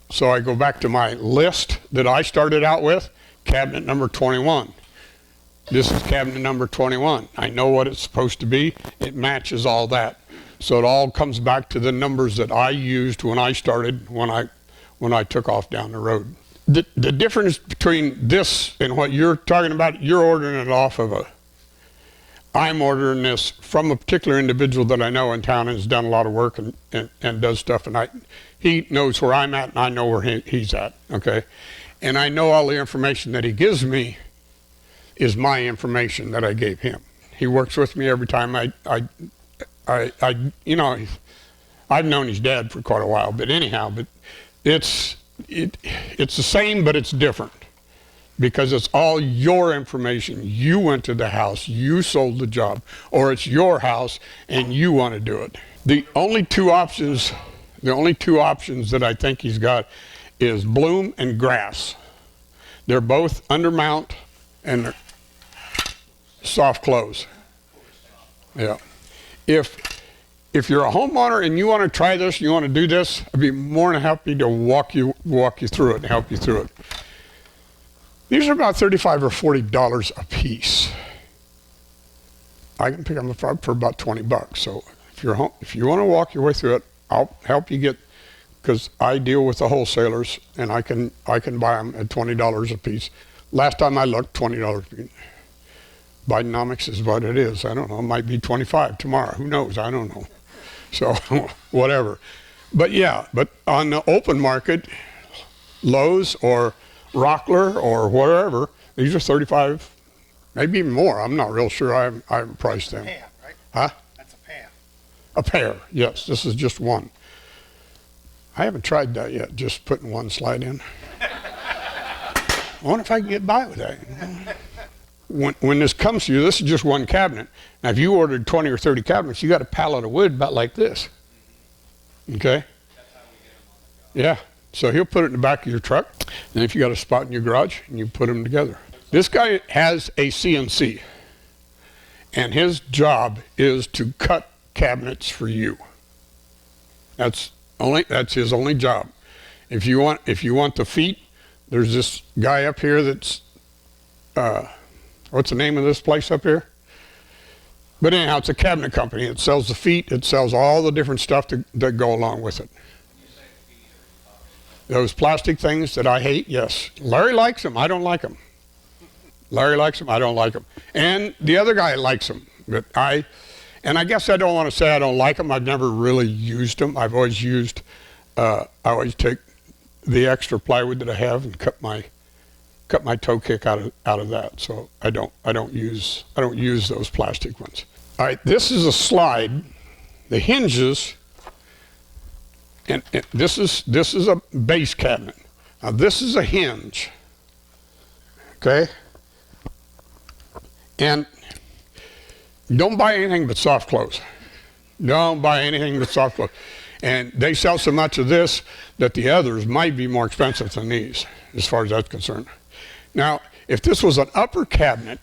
So I go back to my list that I started out with, cabinet number 21. This is cabinet number 21. I know what it's supposed to be. It matches all that. So it all comes back to the numbers that I used when I started, when I took off down the road. The difference between this and what you're talking about, you're ordering it off of I'm ordering this from a particular individual that I know in town and has done a lot of work and does stuff, and he knows where I'm at and I know where he's at, okay? And I know all the information that he gives me is my information that I gave him. He works with me every time you know, I've known his dad for quite a while, but anyhow, but it's the same, but it's different because it's all your information. You went to the house, you sold the job, or it's your house and you want to do it. The only two options that I think he's got is bloom and grass. They're both undermount and they're soft close. Yeah. If you're a homeowner and you want to try this, you want to do this, I'd be more than happy to walk you through it and help you through it. These are about $35 or $40 a piece. I can pick them up for about 20 bucks. So if you want to walk your way through it, I'll help you get, because I deal with the wholesalers and I can buy them at $20 a piece. Last time I looked, $20 a piece. Bidenomics is what it is. I don't know. It might be 25 tomorrow. Who knows? I don't know. So whatever. But yeah, but on the open market, Lowe's or Rockler or whatever, these are 35, maybe even more. I'm not real sure. I haven't priced them. Pair, right? Huh? That's a pair. A pair, yes. This is just one. I haven't tried that yet, just putting one slide in. I wonder if I can get by with that. When this comes to you, this is just one cabinet. Now, if you ordered 20 or 30 cabinets, you got a pallet of wood about like this. Okay? That's how we get them on the job. Yeah. So he'll put it in the back of your truck, and if you got a spot in your garage, and you put them together. This guy has a CNC, and his job is to cut cabinets for you. That's his only job. If you want the feet, there's this guy up here that's what's the name of this place up here? But anyhow, it's a cabinet company. It sells the feet. It sells all the different stuff that go along with it. Those plastic things that I hate, yes. Larry likes them. I don't like them. Larry likes them. I don't like them. And the other guy likes them. But I guess I don't want to say I don't like them. I've never really used them. I've always used, I always take the extra plywood that I have and cut my toe kick out of that. So I don't use those plastic ones. All right, this is a slide. The hinges, and this is a base cabinet. Now this is a hinge. Okay? And don't buy anything but soft close. Don't buy anything but soft close. And they sell so much of this that the others might be more expensive than these, as far as that's concerned. Now, if this was an upper cabinet,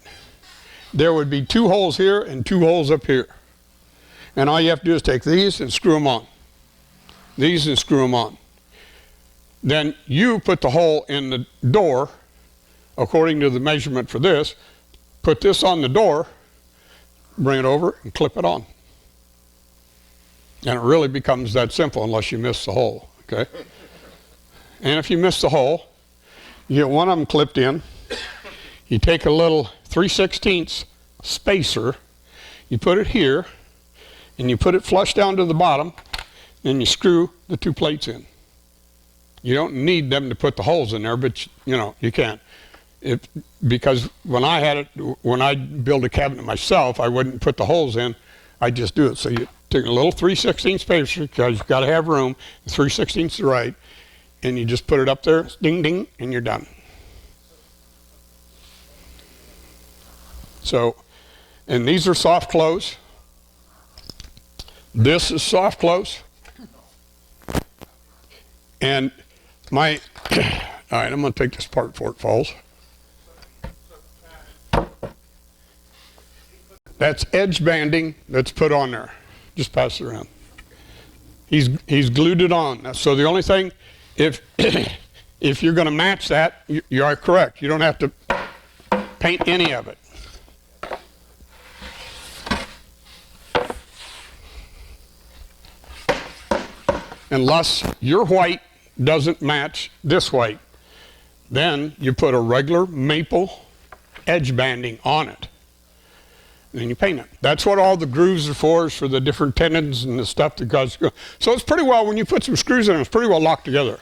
there would be 2 holes here and 2 holes up here. And all you have to do is take these and screw them on. These and screw them on. Then you put the hole in the door, according to the measurement for this, put this on the door, bring it over and clip it on. And it really becomes that simple unless you miss the hole, okay? And if you miss the hole, you get one of them clipped in. You take a little 3/16 spacer, you put it here, and you put it flush down to the bottom, and you screw the 2 plates in. You don't need them to put the holes in there, but you know, you can. Because when I build a cabinet myself, I wouldn't put the holes in, I just do it. So you take a little 3/16 spacer, because you've got to have room, 3/16 is right, and you just put it up there, ding, ding, and you're done. So, and these are soft close. This is soft close. And all right, I'm going to take this apart before it falls. That's edge banding that's put on there. Just pass it around. He's glued it on. So the only thing, if if you're going to match that, you are correct. You don't have to paint any of it. Unless your white doesn't match this white. Then you put a regular maple edge banding on it. And then you paint it. That's what all the grooves are for, is for the different tendons and the stuff that goes. So it's pretty well, when you put some screws in it, it's pretty well locked together.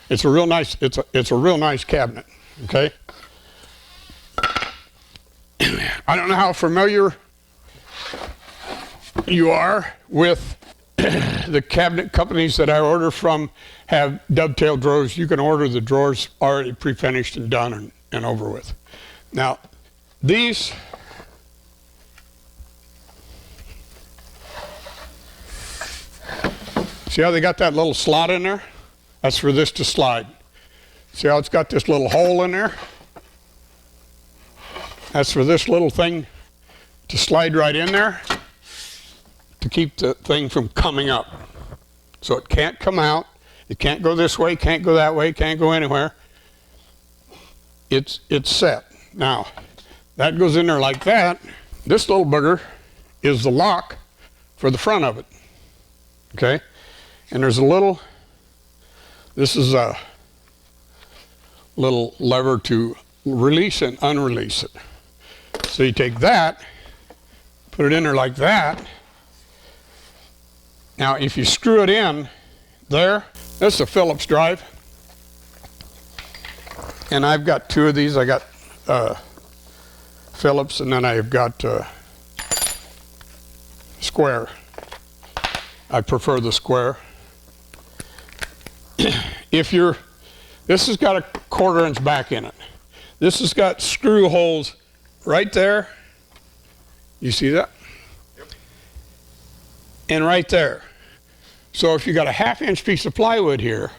It's a real nice, it's a real nice cabinet, okay? I don't know how familiar you are with the cabinet companies that I order from have dovetail drawers. You can order the drawers already pre-finished and done and over with. Now, these see how they got that little slot in there? That's for this to slide. See how it's got this little hole in there? That's for this little thing to slide right in there to keep the thing from coming up. So it can't come out. It can't go this way, can't go that way, can't go anywhere. It's set. Now, that goes in there like that. This little booger is the lock for the front of it. Okay? And there's a little, this is a little lever to release and unrelease it. So you take that, put it in there like that. Now, if you screw it in there, this is a Phillips drive. And I've got two of these. I got Phillips, and then I've got square. I prefer the square. If you're, this has got a 1/4 inch back in it. This has got screw holes right there. You see that? Yep. And right there. So if you got a 1/2 inch piece of plywood here,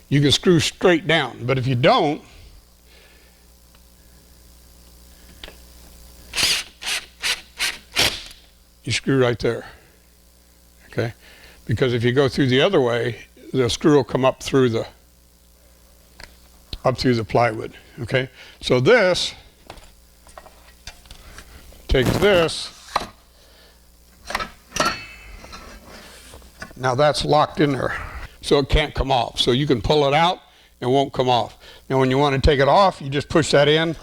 you can screw straight down. But if you don't, you screw right there. Okay? Because if you go through the other way, the screw will come up through the plywood. Okay? So this takes this. Now that's locked in there, so it can't come off. So you can pull it out, and it won't come off. Now when you want to take it off, you just push that in,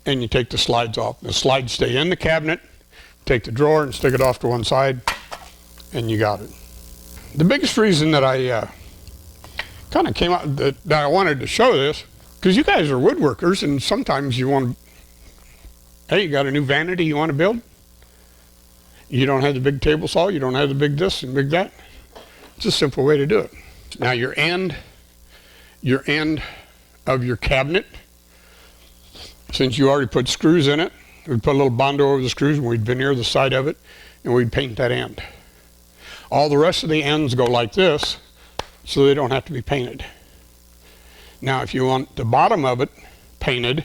and you take the slides off. The slides stay in the cabinet. Take the drawer and stick it off to one side, and you got it. The biggest reason that I kind of came out that I wanted to show this, because you guys are woodworkers, and sometimes you want to, hey, you got a new vanity you want to build? You don't have the big table saw, you don't have the big this and big that. It's a simple way to do it. Now your end of your cabinet, since you already put screws in it, we'd put a little Bondo over the screws, and we'd veneer the side of it, and we'd paint that end. All the rest of the ends go like this, so they don't have to be painted. Now if you want the bottom of it painted,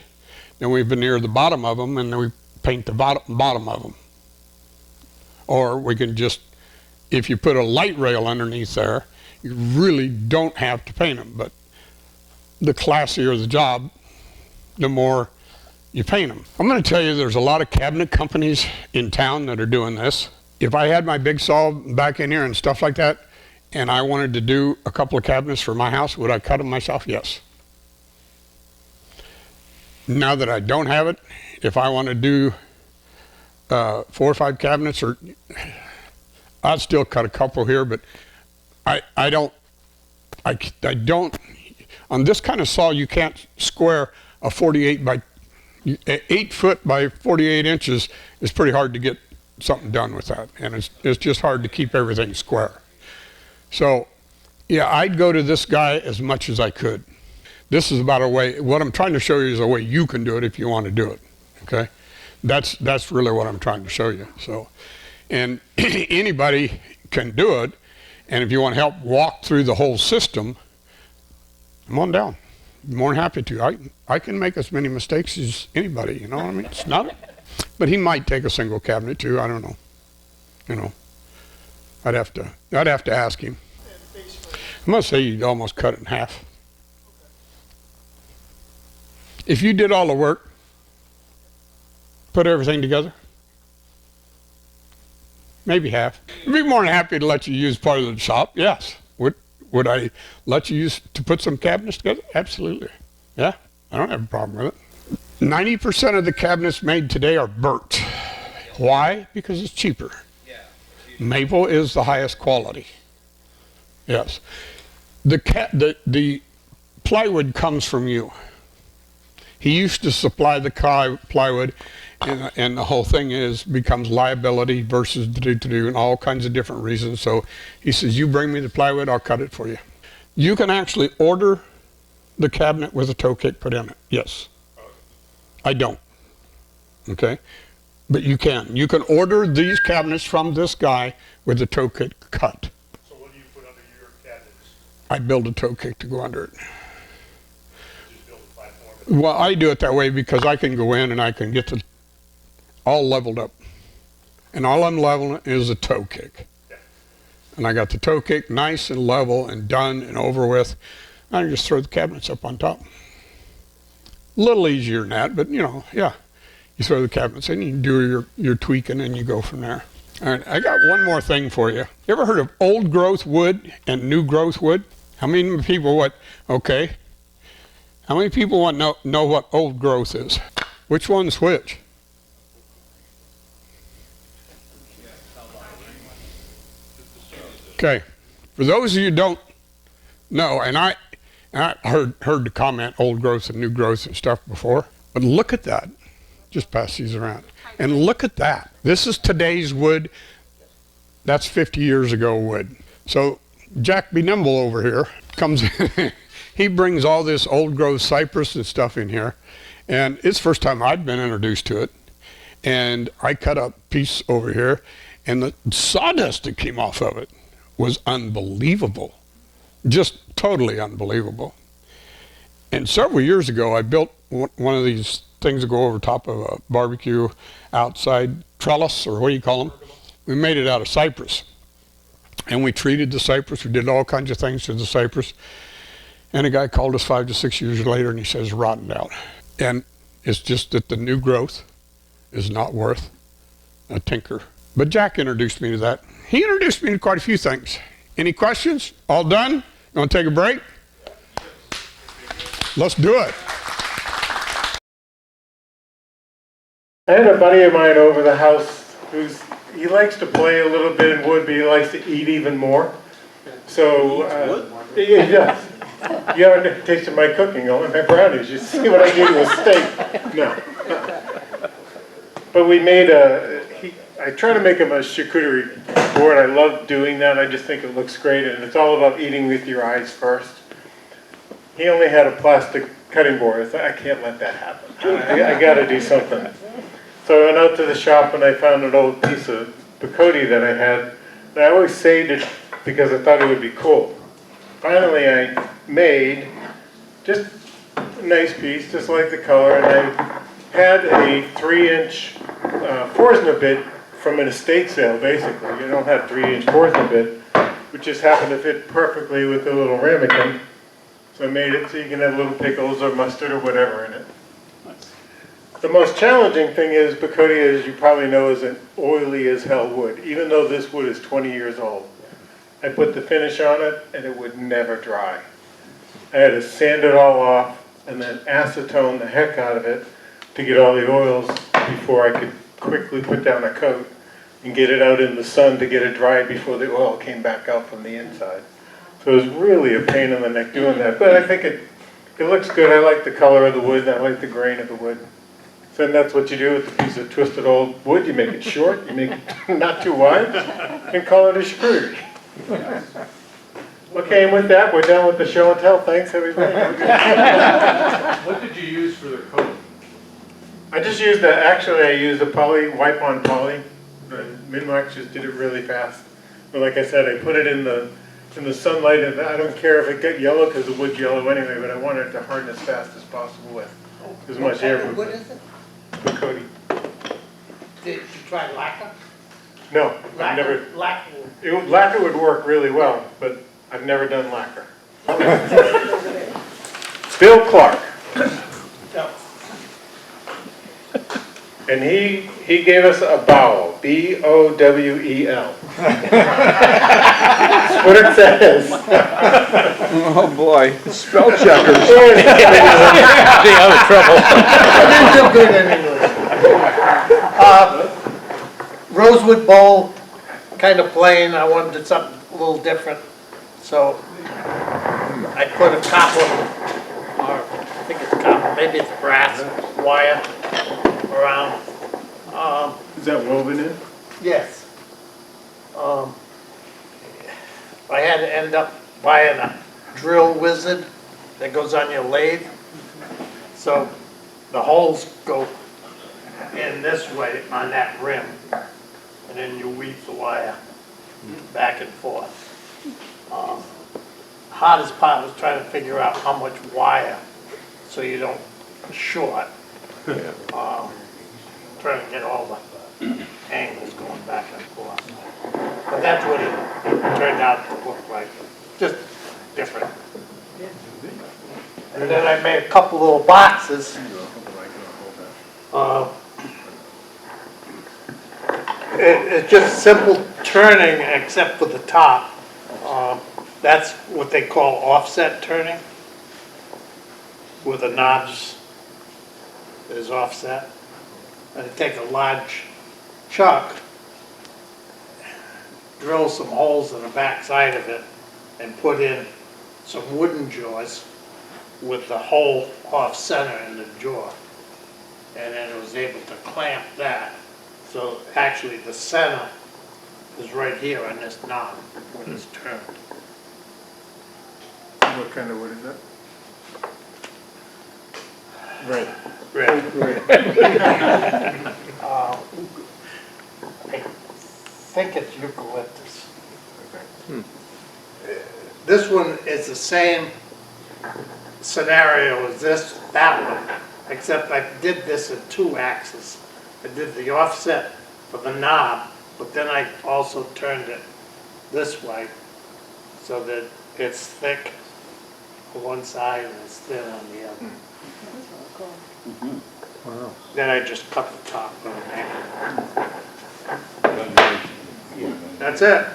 then we veneer the bottom of them, and then we paint the bottom of them. Or we can just, if you put a light rail underneath there, you really don't have to paint them. But the classier the job, the more you paint them. I'm going to tell you there's a lot of cabinet companies in town that are doing this. If I had my big saw back in here and stuff like that, and I wanted to do a couple of cabinets for my house, would I cut them myself? Yes. Now that I don't have it, if I want to do 4 or 5 cabinets, or I'd still cut a couple here, but I don't on this kind of saw you can't square a 8 foot by 48 inches is pretty hard to get something done with that, and it's just hard to keep everything square. So yeah, I'd go to this guy as much as I could. This is about a way, what I'm trying to show you is a way you can do it if you want to do it. Okay? That's really what I'm trying to show you. So, and anybody can do it, and if you want to help walk through the whole system, come on down. I'm more than happy to. I can make as many mistakes as anybody, you know what I mean? It's not, but he might take a single cabinet too, I don't know. You know, I'd have to ask him. I'm gonna say you'd almost cut it in half. If you did all the work, put everything together, maybe half. I'd be more than happy to let you use part of the shop, yes. Would I let you use to put some cabinets together? Absolutely. Yeah, I don't have a problem with it. 90% of the cabinets made today are birch. Why? Because it's cheaper. Maple is the highest quality. Yes. The plywood comes from you. He used to supply the plywood, and the whole thing becomes liability versus do and all kinds of different reasons. So he says, you bring me the plywood, I'll cut it for you. You can actually order the cabinet with a toe kick put in it. Yes. I don't. Okay. But you can. You can order these cabinets from this guy with the toe kick cut. So what do you put under your cabinets? I build a toe kick to go under it. Just build a platform? Well, I do it that way because I can go in and I can get all leveled up. And all I'm leveling is a toe kick. Yeah. And I got the toe kick nice and level and done and over with. I just throw the cabinets up on top. A little easier than that, but yeah. You throw the cabinets in, you do your tweaking, and you go from there. All right, I got one more thing for you. You ever heard of old growth wood and new growth wood? How many people okay. How many people want to know what old growth is? Which one's which? Okay, for those of you who don't know, and I heard the comment old growth and new growth and stuff before, but look at that. Just pass these around. And look at that. This is today's wood. That's 50 years ago wood. So Jack Be Nimble over here comes in. He brings all this old growth cypress and stuff in here. And it's the first time I'd been introduced to it. And I cut a piece over here. And the sawdust that came off of it was unbelievable. Just totally unbelievable. And several years ago, I built one of these things that go over top of a barbecue outside trellis, or what do you call them? We made it out of cypress. And we treated the cypress. We did all kinds of things to the cypress. And a guy called us 5 to 6 years later, and he says, rotten out. And it's just that the new growth is not worth a tinker. But Jack introduced me to that. He introduced me to quite a few things. Any questions? All done? You want to take a break? Let's do it. I had a buddy of mine over the house he likes to play a little bit in wood, but he likes to eat even more. So he does. You haven't tasted my cooking, only my brownies. You see what I do to a steak? No. But we made I try to make him a charcuterie board. I love doing that. I just think it looks great, and it's all about eating with your eyes first. He only had a plastic cutting board. I thought, I can't let that happen. I got to do something. So I went out to the shop and I found an old piece of Bacote that I had. And I always saved it because I thought it would be cool. Finally, I made just a nice piece, just like the color, and I had a 3-inch Forstner bit from an estate sale, basically. You don't have 3-inch Forstner bit, which just happened to fit perfectly with the little ramekin. So I made it so you can have little pickles or mustard or whatever in it. The most challenging thing is Bacote, as you probably know, is an oily as hell wood. Even though this wood is 20 years old, I put the finish on it and it would never dry. I had to sand it all off and then acetone the heck out of it to get all the oils before I could quickly put down a coat and get it out in the sun to get it dry before the oil came back out from the inside. So it was really a pain in the neck doing that, but I think it looks good. I like the color of the wood and I like the grain of the wood. So then that's what you do with a piece of twisted old wood. You make it short, you make it not too wide, and call it a charcuterie. Okay, and with that, we're done with the show and tell. Thanks, everybody. What did you use for the coat? I just used I used a poly, wipe-on poly. Minwax just did it really fast. But like I said, I put it in the sunlight, and I don't care if it got yellow because the wood's yellow anyway, but I wanted it to harden as fast as possible with as much air movement. What is it? Bacote. Did you try lacquer? No, I never. Lacquer. Lacquer would work really well, but I've never done lacquer. Bill Clark. And he gave us a bowel, B-O-W-E-L. That's what it says. Oh, boy. Spell checkers. I didn't do good in English. Rosewood bowl, kind of plain, I wanted something a little different, so I put a copper, or I think it's copper, maybe it's brass wire around. Is that woven in? Yes. I had to end up buying a drill wizard that goes on your lathe. So the holes go in this way on that rim. And then you weave the wire back and forth. Hardest part was trying to figure out how much wire so you don't short. Trying to get all the angles going back and forth. But that's what it turned out to look like, just different. And then I made a couple little boxes. It's just simple turning except for the top. That's what they call offset turning, where the knobs is offset. And I take a large chuck, drill some holes in the back side of it, and put in some wooden jaws with the hole off center in the jaw. And then it was able to clamp that. So actually the center is right here on this knob when it's turned. What kind of wood is that? Right. I think it's eucalyptus. This one is the same scenario as that one, except I did this in 2 axes. I did the offset for the knob, but then I also turned it this way so that it's thick on one side and it's thin on the other. Then I just cut the top on there. That's it.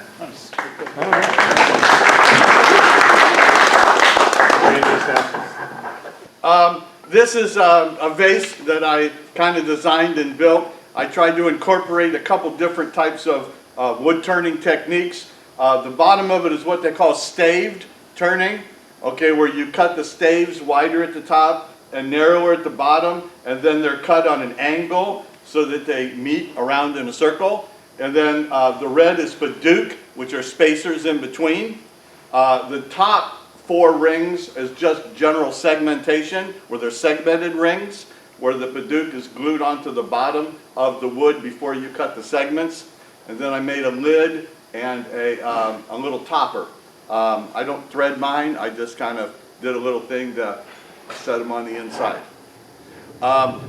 This is a vase that I kind of designed and built. I tried to incorporate a couple different types of wood turning techniques. The bottom of it is what they call staved turning, okay, where you cut the staves wider at the top and narrower at the bottom, and then they're cut on an angle so that they meet around in a circle. And then the red is Paduke, which are spacers in between. The top 4 rings is just general segmentation, where they're segmented rings, where the Paduke is glued onto the bottom of the wood before you cut the segments. And then I made a lid and a little topper. I don't thread mine, I just kind of did a little thing to set them on the inside.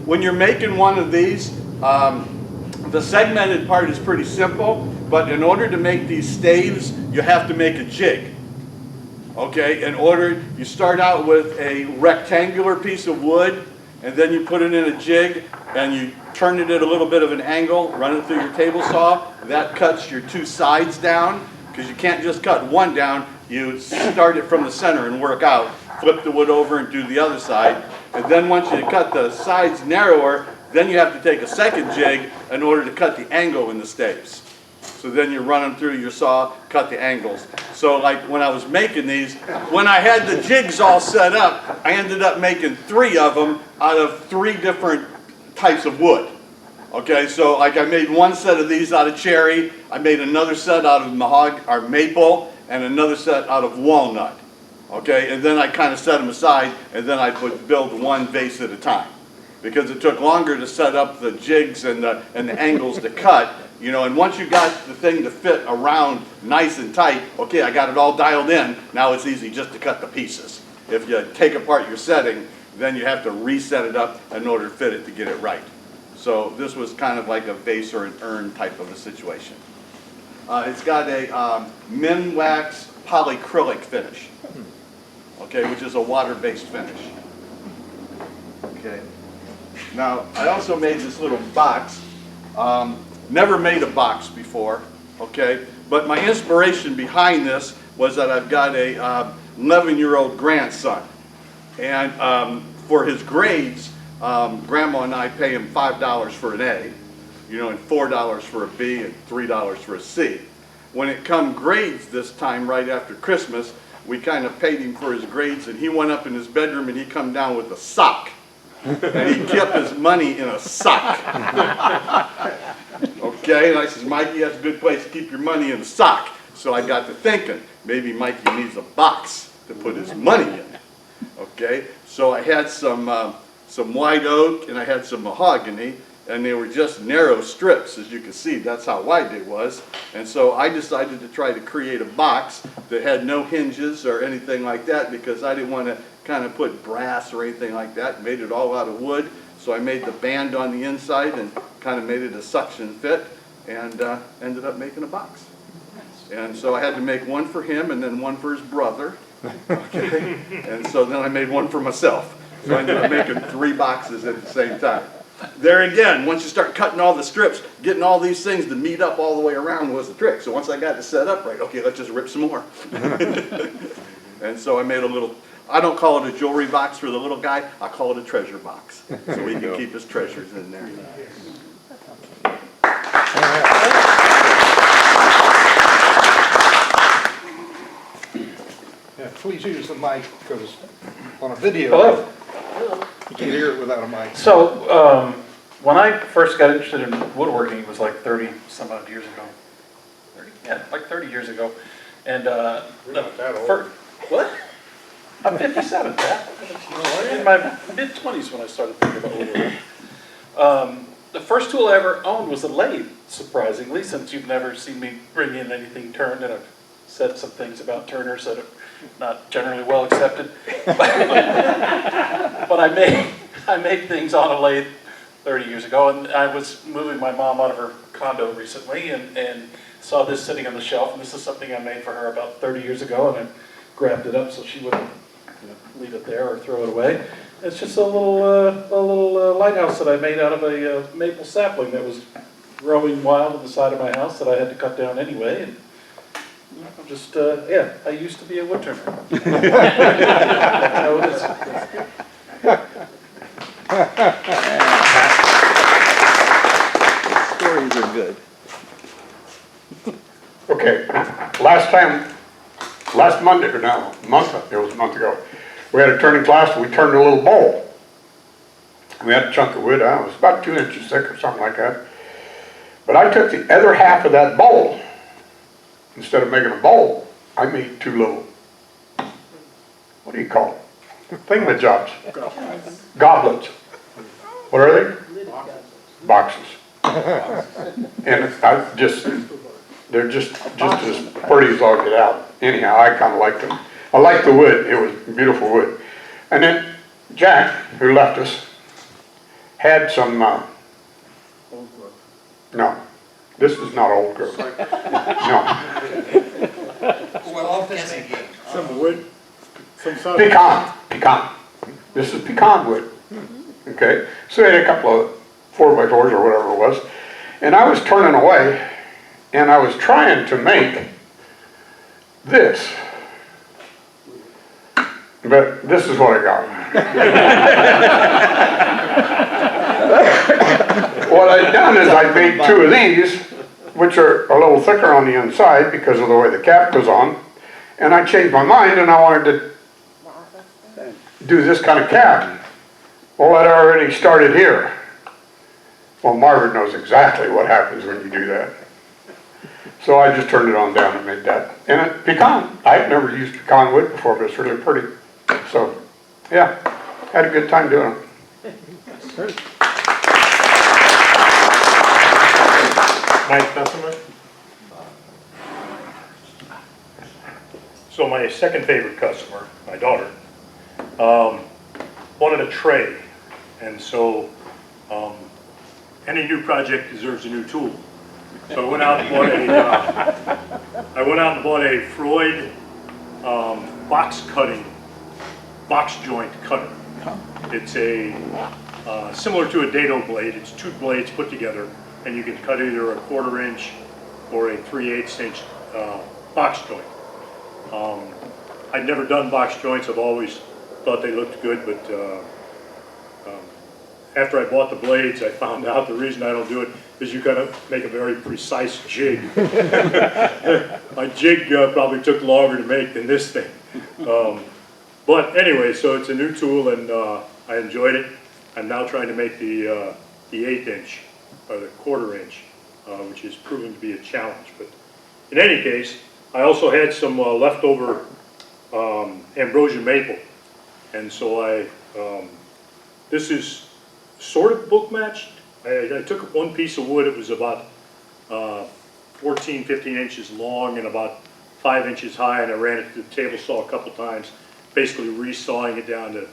When you're making one of these, the segmented part is pretty simple, but in order to make these staves, you have to make a jig. Okay, you start out with a rectangular piece of wood, and then you put it in a jig, and you turn it at a little bit of an angle, run it through your table saw. That cuts your 2 sides down, because you can't just cut one down. You start it from the center and work out, flip the wood over and do the other side. And then once you cut the sides narrower, then you have to take a second jig in order to cut the angle in the staves. So then you run them through your saw, cut the angles. So like when I was making these, when I had the jigs all set up, I ended up making 3 of them out of 3 different types of wood. Okay, so like I made one set of these out of cherry, I made another set out of mahogany or maple, and another set out of walnut. Okay, and then I kind of set them aside, and then I would build one vase at a time, because it took longer to set up the jigs and the angles to cut. You know, and once you got the thing to fit around nice and tight, okay, I got it all dialed in, now it's easy just to cut the pieces. If you take apart your setting, then you have to reset it up in order to fit it to get it right. So this was kind of like a vase or an urn type of a situation. It's got a Minwax polyacrylic finish, okay, which is a water-based finish. Okay. Now, I also made this little box. Never made a box before, okay? But my inspiration behind this was that I've got a 11-year-old grandson. And for his grades, Grandma and I pay him $5 for an A, you know, and $4 for a B and $3 for a C. When it come grades this time right after Christmas, we kind of paid him for his grades, and he went up in his bedroom and he come down with a sock. And he kept his money in a sock. Okay, and I says, Mikey, that's a good place to keep your money in a sock. So I got to thinking, maybe Mikey needs a box to put his money in. Okay, so I had some white oak and I had some mahogany, and they were just narrow strips, as you can see. That's how wide it was. And so I decided to try to create a box that had no hinges or anything like that, because I didn't want to kind of put brass or anything like that. Made it all out of wood. So I made the band on the inside and kind of made it a suction fit, and ended up making a box. And so I had to make one for him and then one for his brother. Okay? And so then I made one for myself. So I ended up making 3 boxes at the same time. There again, once you start cutting all the strips, getting all these things to meet up all the way around was the trick. So once I got it set up right, okay, let's just rip some more. And so I made a little, I don't call it a jewelry box for the little guy, I call it a treasure box. So he can keep his treasures in there. Yeah, please use the mic, because on a video, you can't hear it without a mic. So, when I first got interested in woodworking, it was like 30 some odd years ago. 30? Yeah, like 30 years ago. And, You're not that old. What? I'm 57, Pat. In my mid-20s when I started thinking about woodworking. The first tool I ever owned was a lathe, surprisingly, since you've never seen me bring in anything turned, and I've said some things about turners that are not generally well accepted. But I made things on a lathe 30 years ago, and I was moving my mom out of her condo recently, and saw this sitting on the shelf, and this is something I made for her about 30 years ago, and I grabbed it up so she wouldn't leave it there or throw it away. It's just a little lighthouse that I made out of a maple sapling that was growing wild on the side of my house that I had to cut down anyway. And I'm just, yeah, I used to be a woodturner. That's how it is. Stories are good. Okay, last Monday, or no, it was a month ago, we had a turning class, and we turned a little bowl. We had a chunk of wood, it was about 2 inches thick or something like that. But I took the other half of that bowl, instead of making a bowl, I made 2 little, what do you call them? Thingamajobs. Goblets. What are they? Boxes. And they're just as pretty as all get out. Anyhow, I kind of like them. I like the wood. It was beautiful wood. And then Jack, who left us, had some, no, this is not old growth. No. Some wood, some sort of. Pecan. This is pecan wood. Okay, so they had a couple of 4x4s or whatever it was, and I was turning away, and I was trying to make this, but this is what I got. What I'd done is I made 2 of these, which are a little thicker on the inside because of the way the cap goes on, and I changed my mind and I wanted to do this kind of cap. Well, it already started here. Well, Marvin knows exactly what happens when you do that. So I just turned it on down and made that. And pecan, I've never used pecan wood before, but it's really pretty. So, yeah, had a good time doing it. Mike Bessemer. So my second favorite customer, my daughter, wanted a tray, and so any new project deserves a new tool. So I went out and bought a Freud box cutting, box joint cutter. It's a, similar to a dado blade. It's two blades put together, and you can cut either a 1/4 inch or a 3/8 inch box joint. I'd never done box joints. I've always thought they looked good, but after I bought the blades, I found out the reason I don't do it is you gotta make a very precise jig. My jig probably took longer to make than this thing. But anyway, so it's a new tool, and I enjoyed it. I'm now trying to make the 1/8 inch or the 1/4 inch, which is proving to be a challenge. But in any case, I also had some leftover ambrosia maple, and so this is sort of book matched. I took one piece of wood. It was about 14, 15 inches long and about 5 inches high, and I ran it to the table saw a couple times, basically resawing it down to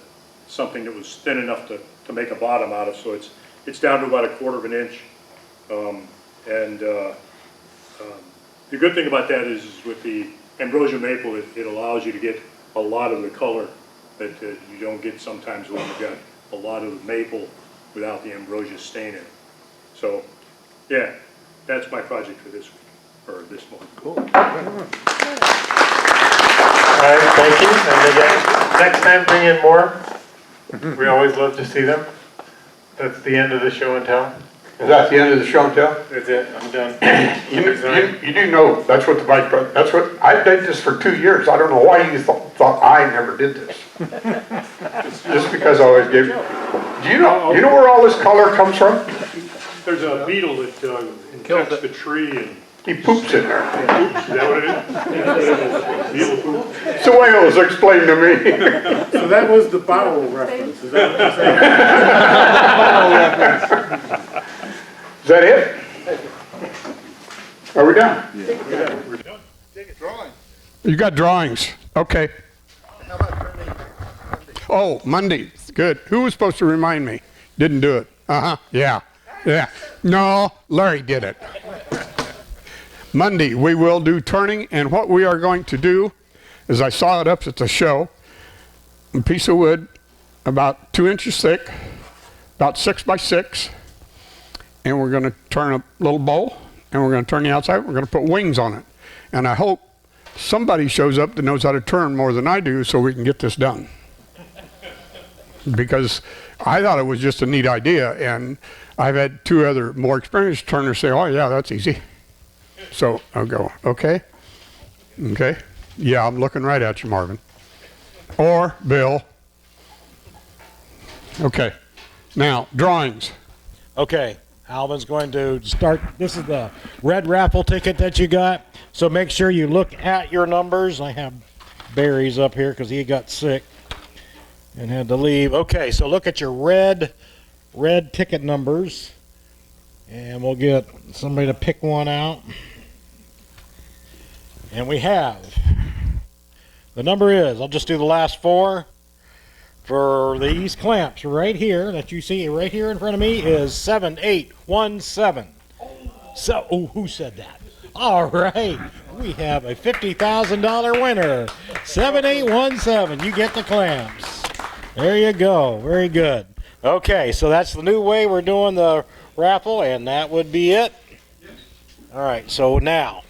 something that was thin enough to make a bottom out of. So it's down to about 1/4 inch. The good thing about that is with the ambrosia maple, it allows you to get a lot of the color that you don't get sometimes when you've got a lot of the maple without the ambrosia stain in it. So, yeah, that's my project for this week, or this month. All right, thank you. And again, next time bring in more. We always love to see them. That's the end of the show and tell. Is that the end of the show and tell? That's it, I'm done. You do know, that's what the vice president, that's what, I did this for 2 years. I don't know why you thought I never did this. Just because I always gave you. Do you know where all this color comes from? There's a beetle that infects the tree and He poops in there. Is that what it is? Beetle poop? It's the way it was explained to me. So that was the bowel reference, is that what you're saying? Is that it? Are we done? We're done. Drawing. You got drawings. Okay. How about turning Monday? Oh, Monday. Good. Who was supposed to remind me? Didn't do it. Uh-huh. Yeah. Yeah. No, Larry did it. Monday, we will do turning, and what we are going to do is I saw it up at the show, a piece of wood about 2 inches thick, about 6 by 6, and we're going to turn a little bowl, and we're going to turn the outside. We're going to put wings on it. And I hope somebody shows up that knows how to turn more than I do so we can get this done. Because I thought it was just a neat idea, and I've had 2 other more experienced turners say, oh yeah, that's easy. So I'll go, okay, okay. Yeah, I'm looking right at you, Marvin. Or Bill. Okay, now drawings. Okay, Alvin's going to start. This is the red raffle ticket that you got. So make sure you look at your numbers. I have Barry's up here because he got sick and had to leave. Okay, so look at your red ticket numbers. And we'll get somebody to pick one out. And we have, the number is, I'll just do the last 4. For these clamps right here, that you see right here in front of me, is 7817. So, oh, who said that? All right, we have a $50,000 winner. 7817, you get the clamps. There you go, very good. Okay, so that's the new way we're doing the raffle, and that would be it. All right, so now,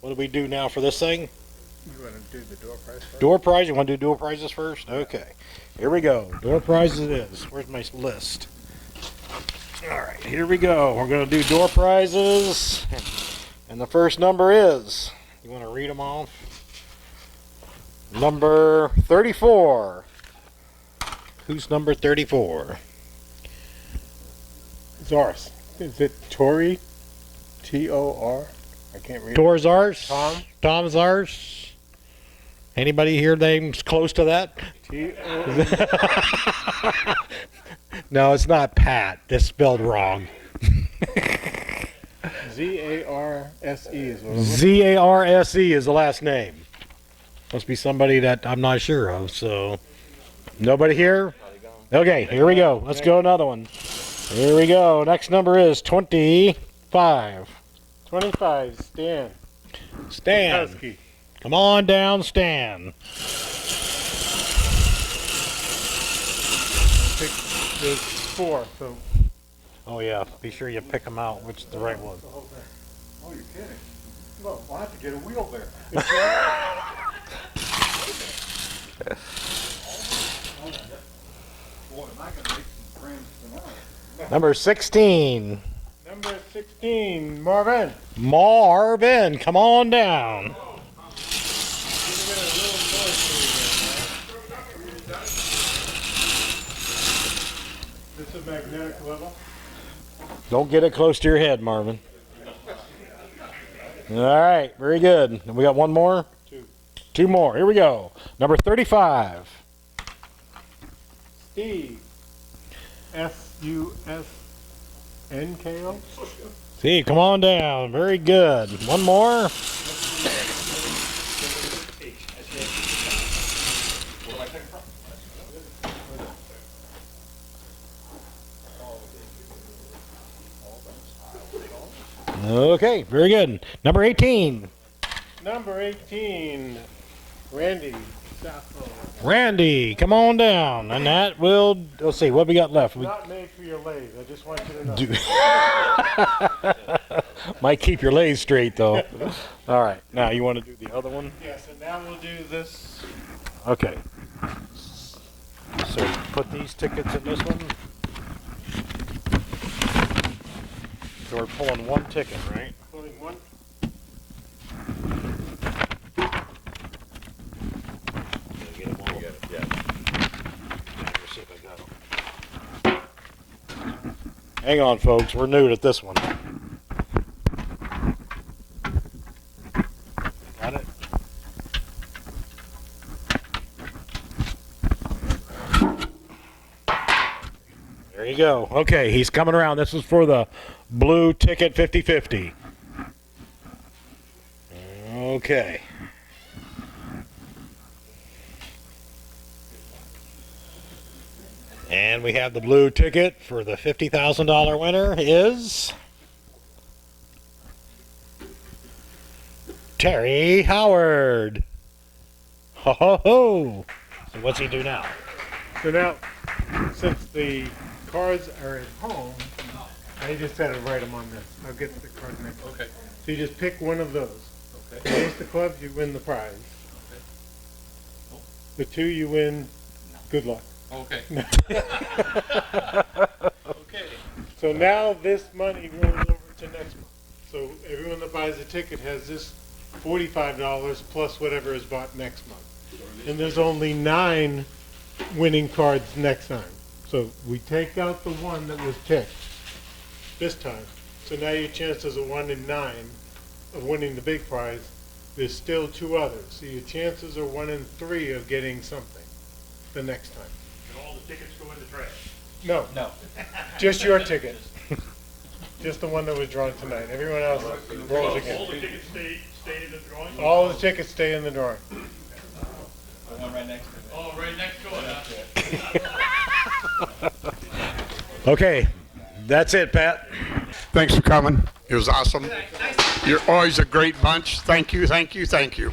what do we do now for this thing? You want to do the door prize first? Door prize, you want to do door prizes first? Okay, here we go. Door prizes it is. Where's my list? All right, here we go. We're going to do door prizes. And the first number is, you want to read them off? Number 34. Who's number 34? Zars. Is it Tori? T-O-R? I can't read it. Tor's ours? Tom? Tom's ours? Anybody here names close to that? No, it's not Pat. It's spelled wrong. Z-A-R-S-E is what it is. Z-A-R-S-E is the last name. Must be somebody that I'm not sure of, so. Nobody here? Okay, here we go. Let's go another one. Here we go. Next number is 25. 25, Stan. Stan. Husky. Come on down, Stan. Pick, there's 4, so. Oh yeah, be sure you pick them out, which is the right one. Oh, you're kidding. Well, I'll have to get a wheel there. Number 16. Number 16, Marvin. Marvin, come on down. This is magnetic level. Don't get it close to your head, Marvin. All right, very good. And we got one more? 2. 2 more. Here we go. Number 35. Steve. S-U-S-N-K-O. Steve, come on down. Very good. One more. Okay, very good. Number 18. Number 18, Randy Sappho. Randy, come on down. And that will, let's see, what we got left? Not made for your lathe, I just want you to know. Might keep your legs straight, though. All right, now you want to do the other one? Yes, and now we'll do this. Okay. So put these tickets in this one. So we're pulling one ticket, right? Pulling one. Get them all. You got it, yeah. Let's see if I got them. Hang on, folks. We're new at this one. Got it? There you go. Okay, he's coming around. This is for the blue ticket 50/50. Okay. And we have the blue ticket for the $50,000 winner is Terry Howard. Ho ho ho. So what's he do now? So now, since the cards are at home, I just had to write them on this. I'll get the card next. Okay. So you just pick one of those. Okay. Raise the clubs, you win the prize. The 2 you win, good luck. Okay. Okay. So now this money rolls over to next month. So everyone that buys a ticket has this $45 plus whatever is bought next month. And there's only 9 winning cards next time. So we take out the one that was picked this time. So now your chances are 1 in 9 of winning the big prize. There's still 2 others. So your chances are 1 in 3 of getting something the next time. And all the tickets go in the trash. No. No. Just your ticket. Just the one that was drawn tonight. Everyone else rolls All again. the tickets stay in the drawing? All the tickets stay in the drawing. Oh, right next door, huh? Okay, that's it, Pat. Thanks for coming. It was awesome. You're always a great bunch. Thank you, thank you, thank you.